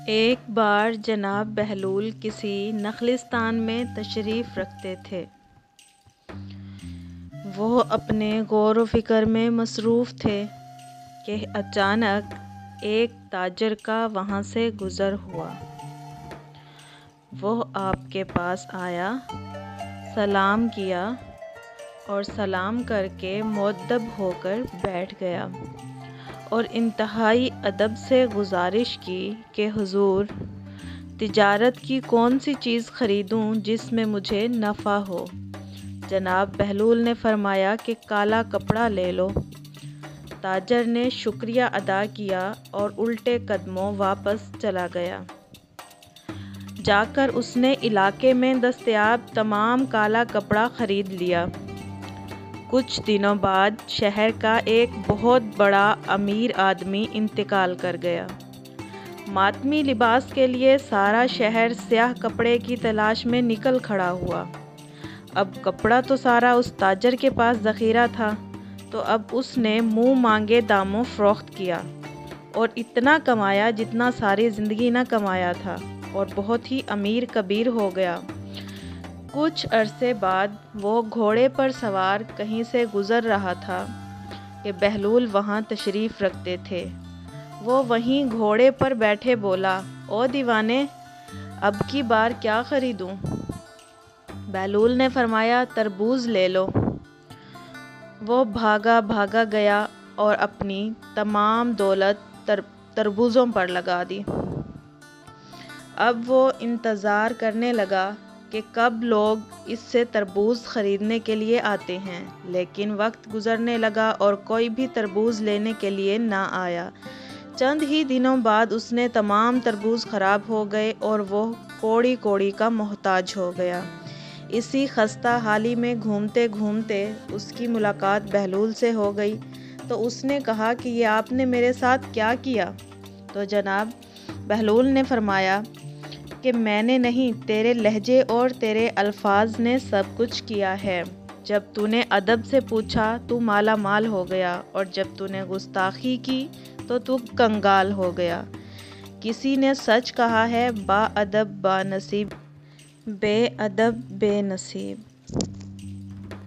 ایک بار جناب بہلول کسی نخلستان میں تشریف رکھتے تھے۔ وہ اپنے غور و فکر میں مصروف تھے کہ اچانک ایک تاجر کا وہاں سے گزر ہوا۔ وہ آپ کے پاس آیا، سلام کیا اور سلام کر کے مؤدب ہو کر بیٹھ گیا اور انتہائی ادب سے گزارش کی کہ حضور، تجارت کی کون سی چیز خریدوں جس میں مجھے نفع ہو؟ جناب بہلول نے فرمایا کہ کالا کپڑا لے لو۔ تاجر نے شکریہ ادا کیا اور الٹے قدموں واپس چلا گیا۔ جا کر اس نے علاقے میں دستیاب تمام کالا کپڑا خرید لیا۔ کچھ دنوں بعد شہر کا ایک بہت بڑا امیر آدمی انتقال کر گیا۔ ماتمی لباس کے لیے سارا شہر سیاہ کپڑے کی تلاش میں نکل کھڑا ہوا۔ اب کپڑا تو سارا اس تاجر کے پاس ذخیرہ تھا، تو اب اس نے منہ مانگے داموں فروخت کیا اور اتنا کمایا جتنا ساری زندگی نہ کمایا تھا، اور بہت ہی امیر کبیر ہو گیا۔ کچھ عرصے بعد وہ گھوڑے پر سوار کہیں سے گزر رہا تھا کہ بہلول وہاں تشریف رکھتے تھے۔ وہ وہیں گھوڑے پر بیٹھے بولا، او دیوانے، اب کی بار کیا خریدوں؟ بہلول نے فرمایا، تربوز لے لو۔ وہ بھاگا گیا اور اپنی تمام دولت تربوزوں پر لگا دی۔ اب وہ انتظار کرنے لگا کہ کب لوگ اس سے تربوز خریدنے کے لیے آتے ہیں، لیکن وقت گزرنے لگا اور کوئی بھی تربوز لینے کے لیے نہ آیا۔ چند ہی دنوں بعد اس نے تمام تربوز خراب ہو گئے اور وہ کوڑی کوڑی کا محتاج ہو گیا۔ اسی خستہ حالی میں گھومتے گھومتے اس کی ملاقات بہلول سے ہو گئی، تو اس نے کہا کہ یہ آپ نے میرے ساتھ کیا کیا؟ تو جناب بہلول نے فرمایا کہ میں نے نہیں، تیرے لہجے اور تیرے الفاظ نے سب کچھ کیا ہے۔ جب تو نے ادب سے پوچھا تو مالا مال ہو گیا، اور جب تو نے گستاخی کی تو کنگال ہو گیا۔ کسی نے سچ کہا ہے، با ادب با نصیب، بے ادب بے نصیب۔